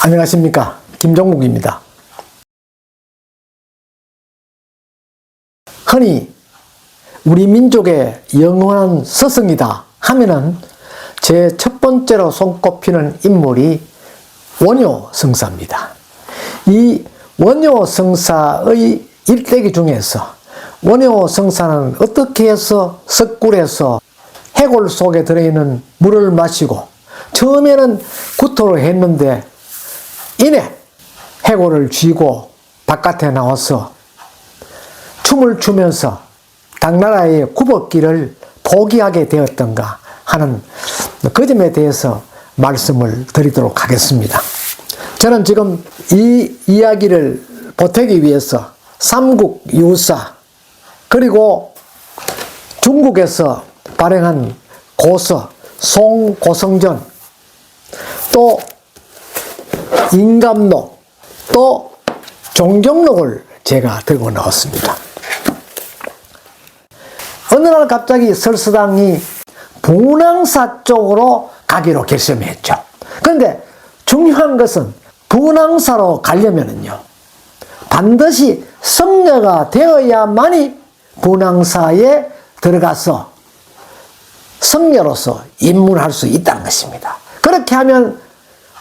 안녕하십니까, 김종국입니다. 흔히 우리 민족의 영원한 스승이다 하면은 제 첫 번째로 손꼽히는 인물이 원효성사입니다. 이 원효성사의 일대기 중에서 원효성사는 어떻게 해서 석굴에서 해골 속에 들어있는 물을 마시고 처음에는 구토를 했는데 이내 해골을 쥐고 바깥에 나와서 춤을 추면서 당나라의 굽업기를 포기하게 되었던가 하는 그 점에 대해서 말씀을 드리도록 하겠습니다. 저는 지금 이 이야기를 보태기 위해서 삼국유사 그리고 중국에서 발행한 고서 송고성전, 또 인감록, 또 종정록을 제가 들고 나왔습니다. 어느 날 갑자기 설사당이 분황사 쪽으로 가기로 결심했죠. 그런데 중요한 것은 분황사로 가려면요 반드시 성녀가 되어야만이 분황사에 들어가서 성녀로서 입문할 수 있다는 것입니다. 그렇게 하면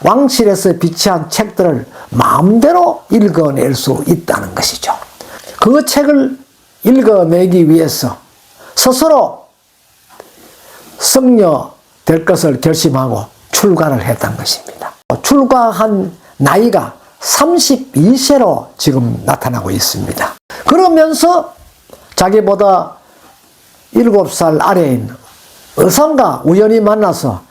왕실에서 비치한 책들을 마음대로 읽어낼 수 있다는 것이죠. 그 책을 읽어내기 위해서 스스로 성녀 될 것을 결심하고 출가를 했던 것입니다. 출가한 나이가 32세로 지금 나타나고 있습니다. 그러면서 자기보다 7살 아래인 의상과 우연히 만나서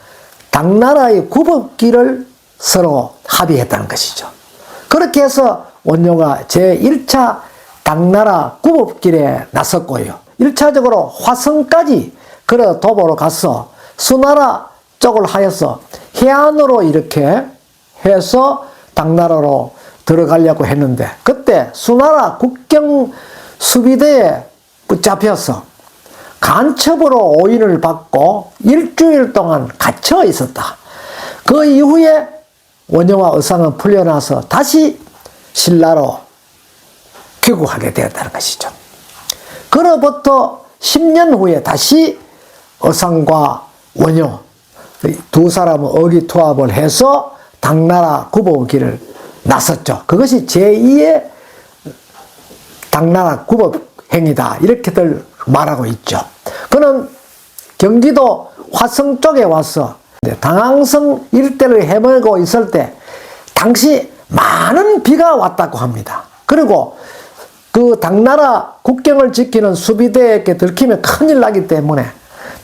당나라의 굽업기를 서로 합의했다는 것이죠. 그렇게 해서 원효가 제1차 당나라 굽업길에 나섰고요. 1차적으로 화성까지 걸어 도보로 가서 수나라 쪽을 하여서 해안으로 이렇게 해서 당나라로 들어가려고 했는데 그때 수나라 국경 수비대에 붙잡혀서 간첩으로 오인을 받고 일주일 동안 갇혀 있었다. 그 이후에 원효와 의상은 풀려나서 다시 신라로 귀국하게 되었다는 것이죠. 그로부터 10년 후에 다시 의상과 원효 두 사람은 의기투합을 해서 당나라 굽업기를 나섰죠. 그것이 제2의 당나라 굽업행위다 이렇게들 말하고 있죠. 그는 경기도 화성 쪽에 와서 당항성 일대를 헤매고 있을 때 당시 많은 비가 왔다고 합니다. 그리고 그 당나라 국경을 지키는 수비대에게 들키면 큰일 나기 때문에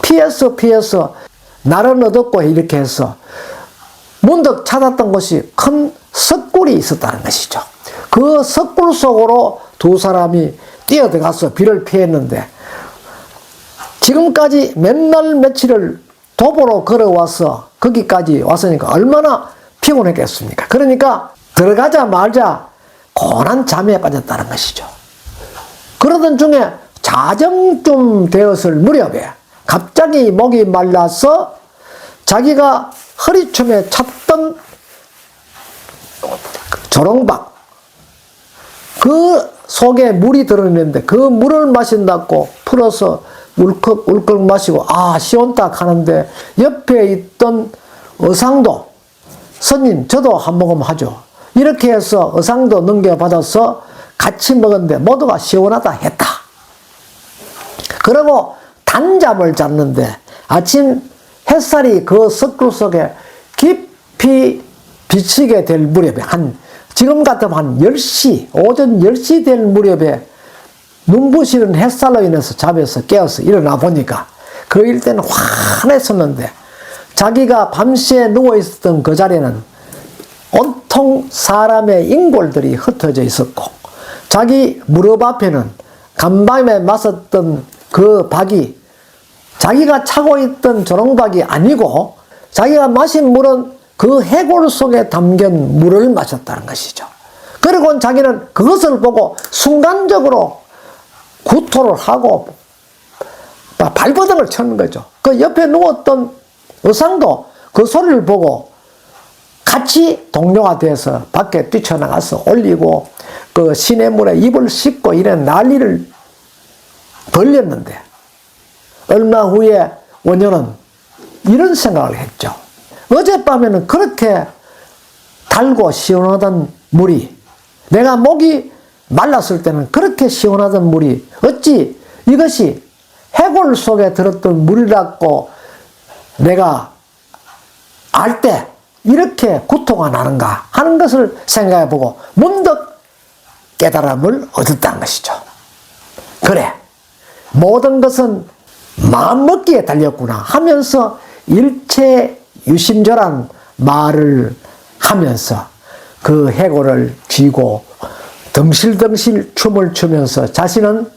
피해서 날은 얻었고 이렇게 해서 문득 찾았던 곳이 큰 석굴이 있었다는 것이죠. 그 석굴 속으로 두 사람이 뛰어들어가서 비를 피했는데 지금까지 몇 날 며칠을 도보로 걸어와서 거기까지 왔으니까 얼마나 피곤했겠습니까? 그러니까 들어가자 말자 고난 잠에 빠졌다는 것이죠. 그러던 중에 자정쯤 되었을 무렵에 갑자기 목이 말라서 자기가 허리춤에 찼던 조롱박 그 속에 물이 들어있는데 그 물을 마신다고 풀어서 울컥울컥 마시고 시원딱 하는데 옆에 있던 의상도 스님 저도 한 모금 하죠. 이렇게 해서 의상도 넘겨받아서 같이 먹었는데 모두가 시원하다 했다. 그리고 단잠을 잤는데 아침 햇살이 그 석굴 속에 깊이 비치게 될 무렵에 지금 같으면 한 10시 오전 10시 될 무렵에 눈부시는 햇살로 인해서 잠에서 깨어서 일어나 보니까 그 일대는 환했었는데 자기가 밤새 누워있었던 그 자리에는 온통 사람의 인골들이 흩어져 있었고 자기 무릎 앞에는 간밤에 마셨던 그 박이 자기가 차고 있던 조롱박이 아니고 자기가 마신 물은 그 해골 속에 담긴 물을 마셨다는 것이죠. 그리고 자기는 그것을 보고 순간적으로 구토를 하고 발버둥을 쳤는 거죠. 그 옆에 누웠던 의상도 그 소리를 보고 같이 동료가 돼서 밖에 뛰쳐나가서 올리고 그 시냇물에 입을 씻고 이런 난리를 벌렸는데 얼마 후에 원효는 이런 생각을 했죠. 어젯밤에는 그렇게 달고 시원하던 물이, 내가 목이 말랐을 때는 그렇게 시원하던 물이 어찌 이것이 해골 속에 들었던 물이라고 내가 알 때 이렇게 구토가 나는가 하는 것을 생각해 보고 문득 깨달음을 얻었다는 것이죠. 그래, 모든 것은 마음먹기에 달렸구나 하면서 일체유심조란 말을 하면서 그 해골을 쥐고 덩실덩실 춤을 추면서 자신은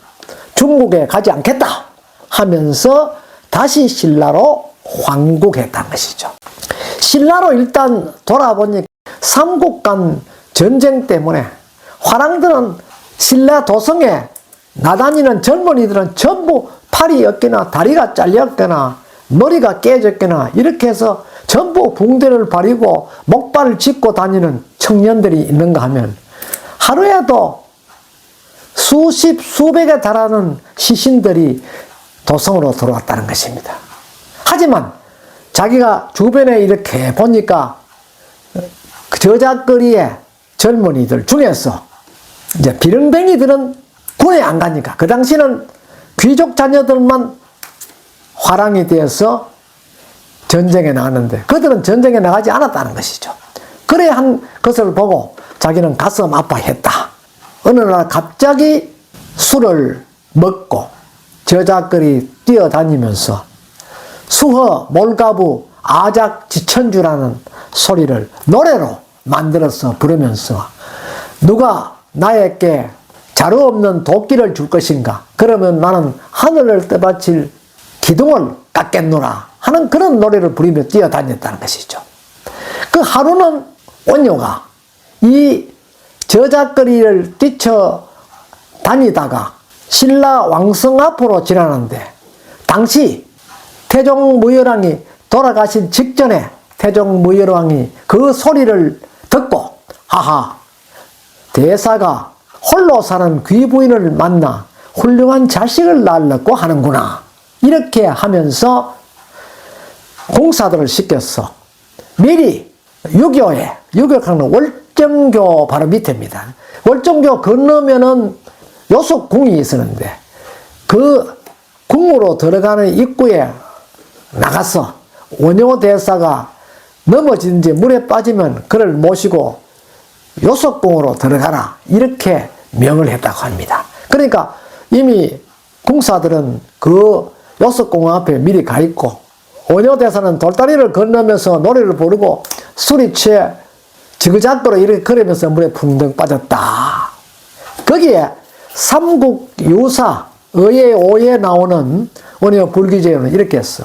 중국에 가지 않겠다 하면서 다시 신라로 황국했다는 것이죠. 신라로 일단 돌아보니 삼국 간 전쟁 때문에 화랑들은 신라 도성에 나다니는 젊은이들은 전부 팔이 엮이나 다리가 잘렸거나 머리가 깨졌거나 이렇게 해서 전부 붕대를 바리고 목발을 짚고 다니는 청년들이 있는가 하면 하루에도 수십 수백에 달하는 시신들이 도성으로 들어왔다는 것입니다. 하지만 자기가 주변에 이렇게 보니까 저작거리의 젊은이들 중에서 이제 비릉뱅이들은 군에 안 가니까 그 당시는 귀족 자녀들만 화랑이 되어서 전쟁에 나갔는데 그들은 전쟁에 나가지 않았다는 것이죠. 그래 한 것을 보고 자기는 가슴 아파했다. 어느 날 갑자기 술을 먹고 저작거리 뛰어다니면서 수허, 몰가부, 아작, 지천주라는 소리를 노래로 만들어서 부르면서 누가 나에게 자루 없는 도끼를 줄 것인가? 그러면 나는 하늘을 떠받칠 기둥을 깎겠노라 하는 그런 노래를 부르며 뛰어다녔다는 것이죠. 그 하루는 원효가 이 저작거리를 뛰쳐다니다가 신라 왕성 앞으로 지나는데 당시 태종무열왕이 돌아가신 직전에 태종무열왕이 그 소리를 듣고 아하, 대사가 홀로 사는 귀부인을 만나 훌륭한 자식을 낳으려고 하는구나 이렇게 하면서 공사들을 시켰어. 미리 유교에, 유교하는 월정교 바로 밑에입니다. 월정교 건너면은 요속궁이 있었는데 그 궁으로 들어가는 입구에 나가서 원효 대사가 넘어지든지 물에 빠지면 그를 모시고 요속궁으로 들어가라 이렇게 명을 했다고 합니다. 그러니까 이미 궁사들은 그 요속궁 앞에 미리 가 있고 원효 대사는 돌다리를 건너면서 노래를 부르고 술이 취해 지그작도로 이렇게 걸으면서 물에 풍덩 빠졌다. 거기에 삼국유사 의의 오에 나오는 원효 불기제는 이렇게 했어.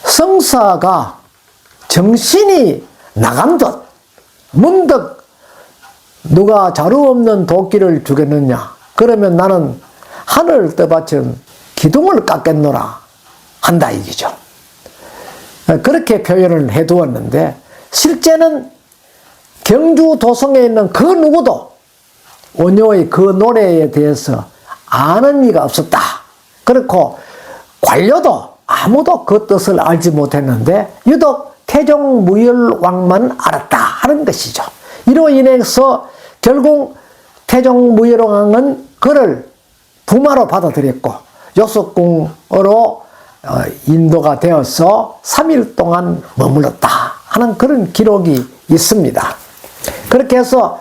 성사가 정신이 나간 듯 문득 누가 자루 없는 도끼를 주겠느냐 그러면 나는 하늘을 떠받친 기둥을 깎겠노라 한다 이기죠. 그렇게 표현을 해두었는데 실제는 경주 도성에 있는 그 누구도 원효의 그 노래에 대해서 아는 이가 없었다. 그렇고 관료도 아무도 그 뜻을 알지 못했는데 유독 태종무열왕만 알았다 하는 것이죠. 이로 인해서 결국 태종무열왕은 그를 부마로 받아들였고 요속궁으로 인도가 되어서 3일 동안 머물렀다 하는 그런 기록이 있습니다. 그렇게 해서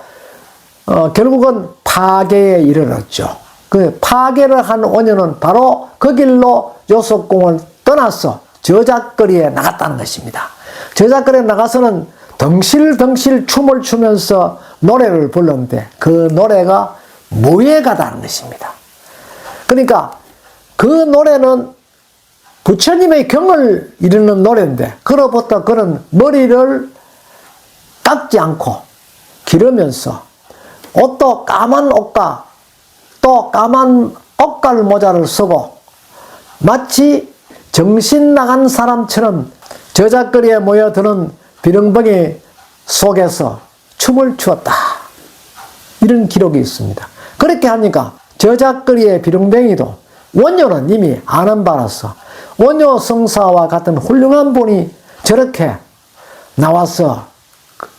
결국은 파괴에 이르렀죠. 그 파괴를 한 원효는 바로 그 길로 요속궁을 떠나서 저작거리에 나갔다는 것입니다. 저작거리에 나가서는 덩실덩실 춤을 추면서 노래를 불렀는데 그 노래가 무예가다는 것입니다. 그러니까 그 노래는 부처님의 경을 이루는 노래인데 그로부터 그는 머리를 깎지 않고 기르면서 옷도 까만 옷과 또 까만 옷갈 모자를 쓰고 마치 정신 나간 사람처럼 저작거리에 모여드는 비릉벙이 속에서 춤을 추었다. 이런 기록이 있습니다. 그렇게 하니까 저작거리의 비룡뱅이도 원효는 이미 아는 바라서 원효 성사와 같은 훌륭한 분이 저렇게 나와서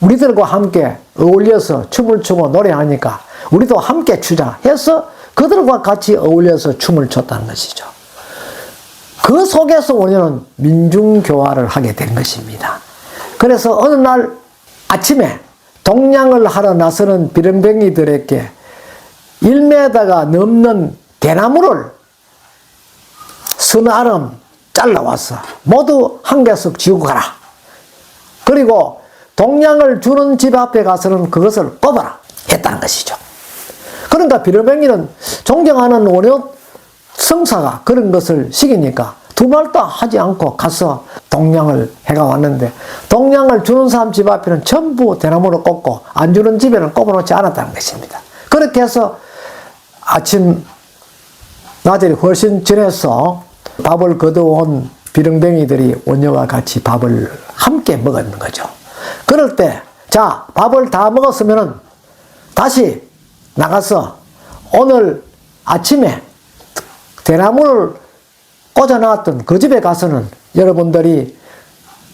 우리들과 함께 어울려서 춤을 추고 노래하니까 우리도 함께 추자 해서 그들과 같이 어울려서 춤을 췄다는 것이죠. 그 속에서 원효는 민중교화를 하게 된 것입니다. 그래서 어느 날 아침에 동냥을 하러 나서는 비룡뱅이들에게 1m가 넘는 대나무를 서너아름 잘라와서 모두 한 개씩 지고 가라. 그리고 동냥을 주는 집 앞에 가서는 그것을 뽑아라 했다는 것이죠. 그러니까 비룡뱅이는 존경하는 원효 성사가 그런 것을 시키니까 두 말도 하지 않고 가서 동냥을 해가 왔는데 동냥을 주는 사람 집 앞에는 전부 대나무로 꽂고 안 주는 집에는 꼽아놓지 않았다는 것입니다. 그렇게 해서 아침 낮에 훨씬 전에서 밥을 거두어온 비룡뱅이들이 원효와 같이 밥을 함께 먹었는 거죠. 그럴 때 자 밥을 다 먹었으면은 다시 나가서 오늘 아침에 대나무를 꽂아놨던 그 집에 가서는 여러분들이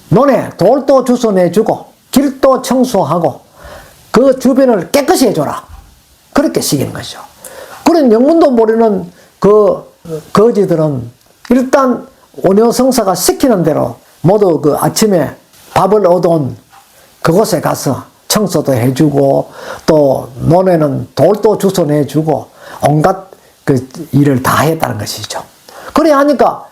논에 돌도 주워내주고 길도 청소하고 그 주변을 깨끗이 해줘라. 그렇게 시키는 것이죠. 그런 영문도 모르는 그 거지들은 일단 원효 성사가 시키는 대로 모두 그 아침에 밥을 얻어온 그곳에 가서 청소도 해주고 또 논에는 돌도 주워내주고 온갖 그 일을 다 했다는 것이죠. 그래 하니까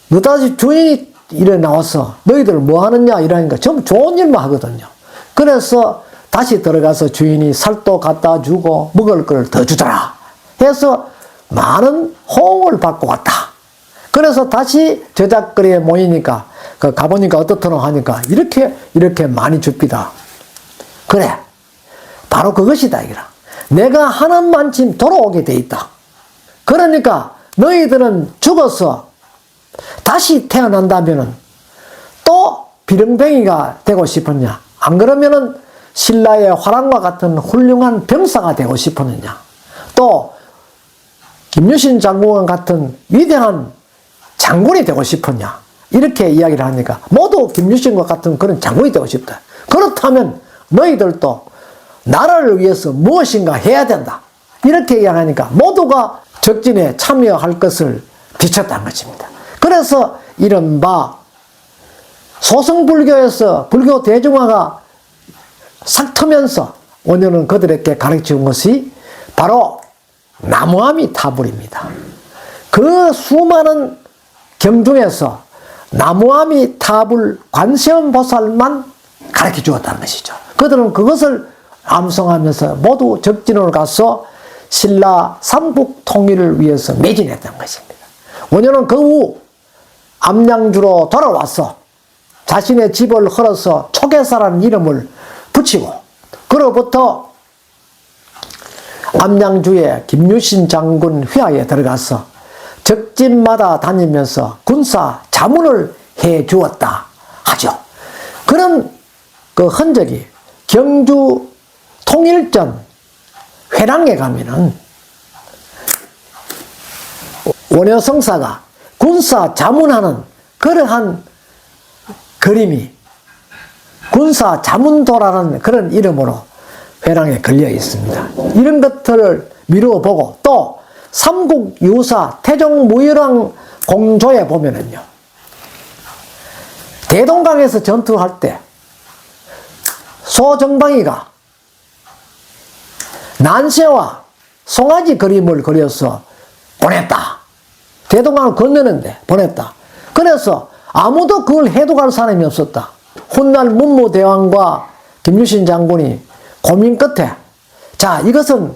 너다시 주인이 일에 나와서 너희들 뭐 하느냐 이러니까 전부 좋은 일만 하거든요. 그래서 다시 들어가서 주인이 살도 갖다 주고 먹을 걸 더 주더라 해서 많은 호응을 받고 왔다. 그래서 다시 저작거리에 모이니까 그 가보니까 어떻더노 하니까 이렇게 많이 줍니다. 그래 바로 그것이다 이거라. 내가 하는 만큼 돌아오게 돼 있다. 그러니까 너희들은 죽어서 다시 태어난다면은 또 비룡뱅이가 되고 싶었냐? 안 그러면은 신라의 화랑과 같은 훌륭한 병사가 되고 싶었느냐? 또 김유신 장군과 같은 위대한 장군이 되고 싶었냐? 이렇게 이야기를 하니까 모두 김유신과 같은 그런 장군이 되고 싶다. 그렇다면 너희들도 나라를 위해서 무엇인가 해야 된다. 이렇게 이야기하니까 모두가 적진에 참여할 것을 비쳤다는 것입니다. 그래서 이른바 소승불교에서 불교 대중화가 싹 트면서 원효는 그들에게 가르쳐준 것이 바로 나무아미타불입니다. 그 수많은 경중에서 나무아미타불 관세음보살만 가르쳐 주었다는 것이죠. 그들은 그것을 암송하면서 모두 적진으로 가서 신라 삼국 통일을 위해서 매진했던 것입니다. 원효는 그 후 암양주로 돌아와서 자신의 집을 헐어서 초계사라는 이름을 붙이고 그로부터 암양주의 김유신 장군 휘하에 들어가서 적진마다 다니면서 군사 자문을 해 주었다 하죠. 그런 그 흔적이 경주 통일전 회랑에 가면은 원효 성사가 군사 자문하는 그러한 그림이 군사 자문도라는 그런 이름으로 회랑에 걸려 있습니다. 이런 것들을 미루어 보고 또 삼국 유사 태종 무열왕 공조에 보면은요, 대동강에서 전투할 때 소정방이가 난세와 송아지 그림을 그려서 보냈다. 대동강을 건너는데 보냈다. 그래서 아무도 그걸 해독할 사람이 없었다. 훗날 문무대왕과 김유신 장군이 고민 끝에 자, 이것은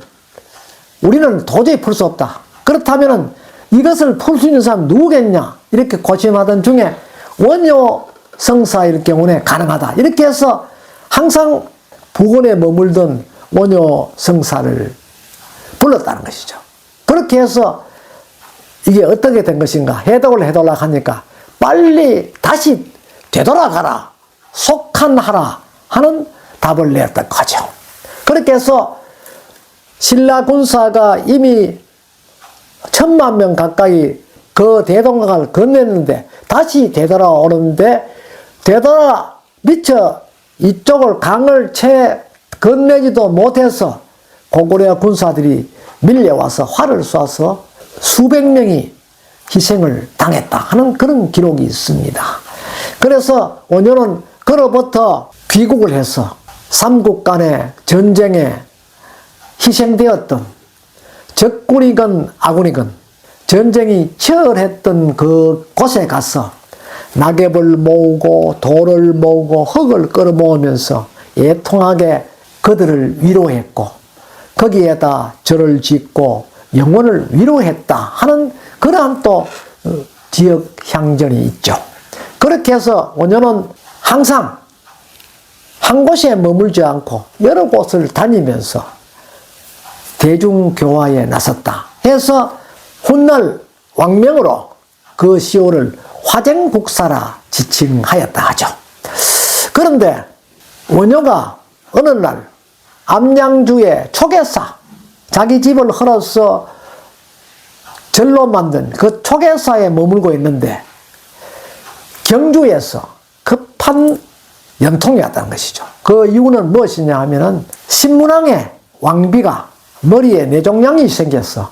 우리는 도저히 풀 수 없다. 그렇다면 이것을 풀 수 있는 사람 누구겠냐? 이렇게 고심하던 중에 원효 성사일 경우에 가능하다. 이렇게 해서 항상 부근에 머물던 원효 성사를 불렀다는 것이죠. 그렇게 해서 이게 어떻게 된 것인가 해독을 해달라고 하니까 빨리 다시 되돌아가라 속한하라 하는 답을 냈던 거죠. 그렇게 해서 신라 군사가 이미 10,000명 가까이 그 대동강을 건넜는데 다시 되돌아오는데 되돌아 미처 이쪽을 강을 채 건네지도 못해서 고구려 군사들이 밀려와서 활을 쏴서 수백 명이 희생을 당했다 하는 그런 기록이 있습니다. 그래서 원효는 그로부터 귀국을 해서 삼국 간의 전쟁에 희생되었던 적군이건 아군이건 전쟁이 치열했던 그 곳에 가서 낙엽을 모으고 돌을 모으고 흙을 끌어모으면서 애통하게 그들을 위로했고 거기에다 절을 짓고 영혼을 위로했다 하는 그러한 또 지역 향전이 있죠. 그렇게 해서 원효는 항상 한 곳에 머물지 않고 여러 곳을 다니면서 대중교화에 나섰다 해서 훗날 왕명으로 그 시호를 화쟁국사라 지칭하였다 하죠. 그런데 원효가 어느 날 암양주의 초계사, 자기 집을 헐어서 절로 만든 그 초계사에 머물고 있는데 경주에서 급한 연통이 왔다는 것이죠. 그 이유는 무엇이냐 하면은 신문왕의 왕비가 머리에 뇌종양이 생겼어.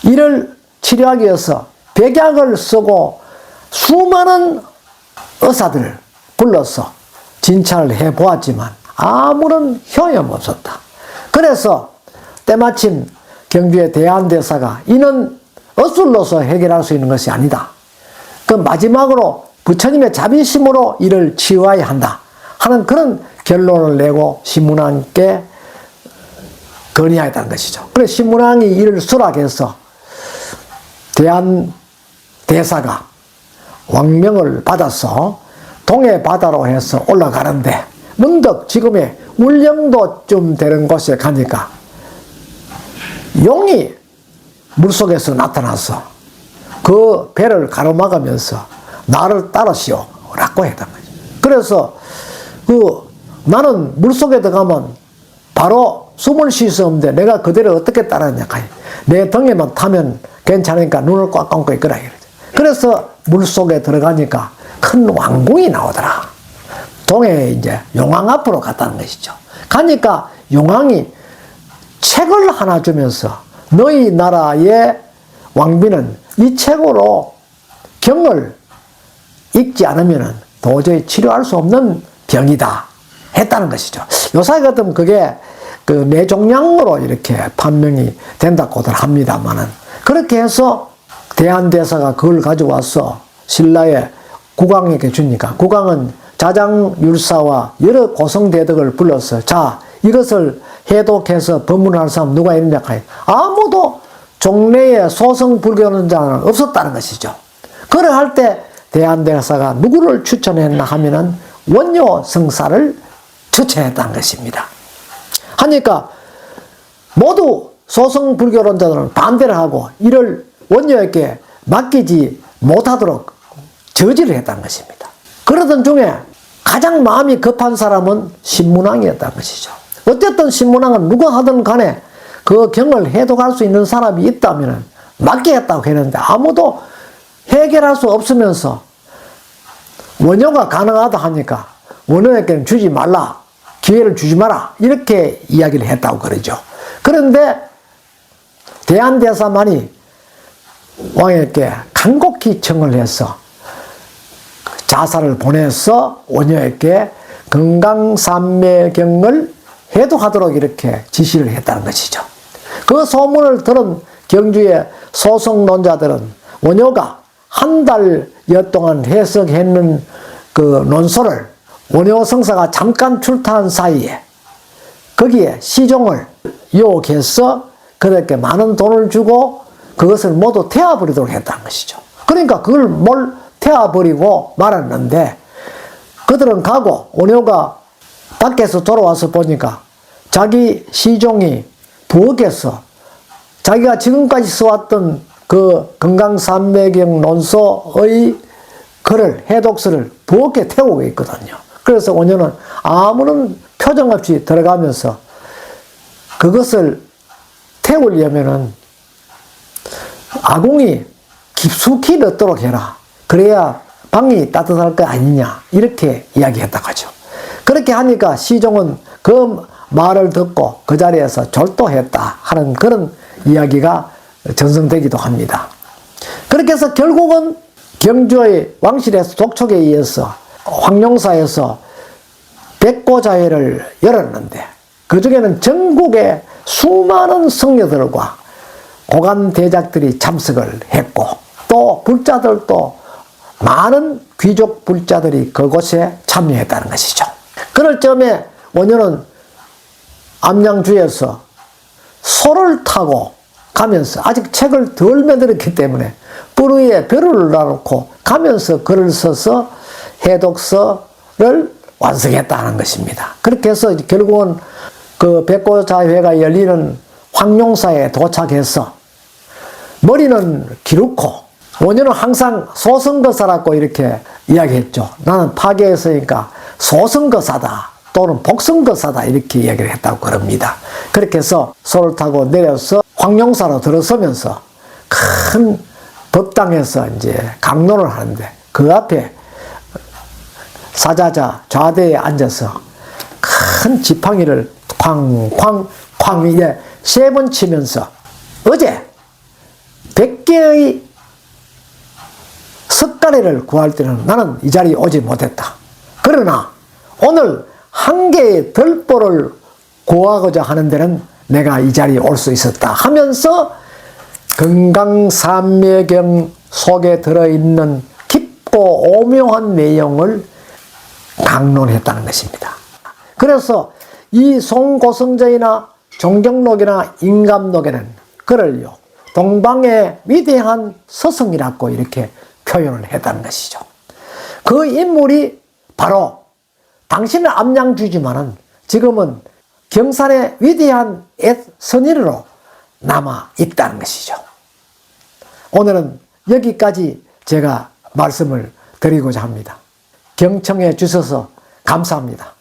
이를 치료하기 위해서 백약을 쓰고 수많은 의사들을 불러서 진찰을 해보았지만 아무런 효험없었다. 그래서 때마침 경주의 대한대사가 이는 어술로서 해결할 수 있는 것이 아니다. 그 마지막으로 부처님의 자비심으로 이를 치유해야 한다 하는 그런 결론을 내고 신문왕께 건의하였다는 것이죠. 그래서 신문왕이 이를 수락해서 대한대사가 왕명을 받아서 동해 바다로 해서 올라가는데 문득 지금의 울릉도쯤 되는 곳에 가니까 용이 물속에서 나타나서 그 배를 가로막으면서 나를 따르시오 라고 했던 거죠. 그래서 나는 물속에 들어가면 바로 숨을 쉴 수 없는데 내가 그대를 어떻게 따르냐. 내 등에만 타면 괜찮으니까 눈을 꽉 감고 있거라. 그래서 물속에 들어가니까 큰 왕궁이 나오더라. 동해에 이제 용왕 앞으로 갔다는 것이죠. 가니까 용왕이 책을 하나 주면서 너희 나라의 왕비는 이 책으로 경을 읽지 않으면 도저히 치료할 수 없는 병이다 했다는 것이죠. 요새 같으면 그게 그 뇌종양으로 이렇게 판명이 된다고들 합니다만은 그렇게 해서 대한대사가 그걸 가지고 와서 신라의 국왕에게 주니까 국왕은 자장율사와 여러 고성대덕을 불러서 자 이것을 해독해서 법문할 사람 누가 있느냐 하니 아무도 종래에 소성불교하는 자는 없었다는 것이죠. 그럴 때 대한대사가 누구를 추천했나 하면은 원효 성사를 추천했다는 것입니다. 하니까 모두 소성불교론자들은 반대를 하고 이를 원효에게 맡기지 못하도록 저지를 했다는 것입니다. 그러던 중에 가장 마음이 급한 사람은 신문왕이었다는 것이죠. 어쨌든 신문왕은 누가 하든 간에 그 경을 해독할 수 있는 사람이 있다면 맡기겠다고 했는데 아무도 해결할 수 없으면서 원효가 가능하다 하니까 원효에게는 주지 말라, 기회를 주지 마라 이렇게 이야기를 했다고 그러죠. 그런데 대한대사만이 왕에게 간곡히 청을 해서 자사를 보내서 원효에게 금강산매경을 해독하도록 이렇게 지시를 했다는 것이죠. 그 소문을 들은 경주의 소성론자들은 원효가 한 달여 동안 해석했는 그 논소를 원효 성사가 잠깐 출타한 사이에 거기에 시종을 유혹해서 그들에게 많은 돈을 주고 그것을 모두 태워버리도록 했다는 것이죠. 그러니까 그걸 태워버리고 말았는데 그들은 가고 원효가 밖에서 돌아와서 보니까 자기 시종이 부엌에서 자기가 지금까지 써왔던 그 금강산매경 논소의 글을 해독서를 부엌에 태우고 있거든요. 그래서 원효는 아무런 표정 없이 들어가면서 그것을 태우려면은 아궁이 깊숙이 넣도록 해라. 그래야 방이 따뜻할 거 아니냐. 이렇게 이야기했다고 하죠. 그렇게 하니까 시종은 그 말을 듣고 그 자리에서 졸도했다 하는 그런 이야기가 전승되기도 합니다. 그렇게 해서 결국은 경주의 왕실에서 독촉에 의해서 황룡사에서 백고자회를 열었는데 그 중에는 전국의 수많은 성녀들과 고관 대작들이 참석을 했고 또 불자들도 많은 귀족 불자들이 그곳에 참여했다는 것이죠. 그럴 점에 원효는 암양주에서 소를 타고 가면서 아직 책을 덜 만들었기 때문에 뿔 위에 벼를 놔놓고 가면서 글을 써서 해독서를 완성했다는 것입니다. 그렇게 해서 결국은 그 백고자회가 열리는 황룡사에 도착해서 머리는 기르고 원효는 항상 소승거사라고 이렇게 이야기했죠. 나는 파괴했으니까 소승거사다 또는 복승거사다 이렇게 이야기를 했다고 그럽니다. 그렇게 해서 소를 타고 내려서 황룡사로 들어서면서 큰 법당에서 이제 강론을 하는데 그 앞에 사자자 좌대에 앉아서 큰 지팡이를 쾅쾅쾅 이제 3번 치면서 어제 100개의 석가래를 구할 때는 나는 이 자리에 오지 못했다. 그러나 오늘 1개의 들보를 구하고자 하는 데는 내가 이 자리에 올 수 있었다 하면서 금강산매경 속에 들어있는 깊고 오묘한 내용을 강론했다는 것입니다. 그래서 이 송고성저이나 종경록이나 인감록에는 그를요 동방의 위대한 서성이라고 이렇게 표현을 했다는 것이죠. 그 인물이 바로 당신은 암양주지만은 지금은 경산의 위대한 옛 선인으로 남아 있다는 것이죠. 오늘은 여기까지 제가 말씀을 드리고자 합니다. 경청해 주셔서 감사합니다.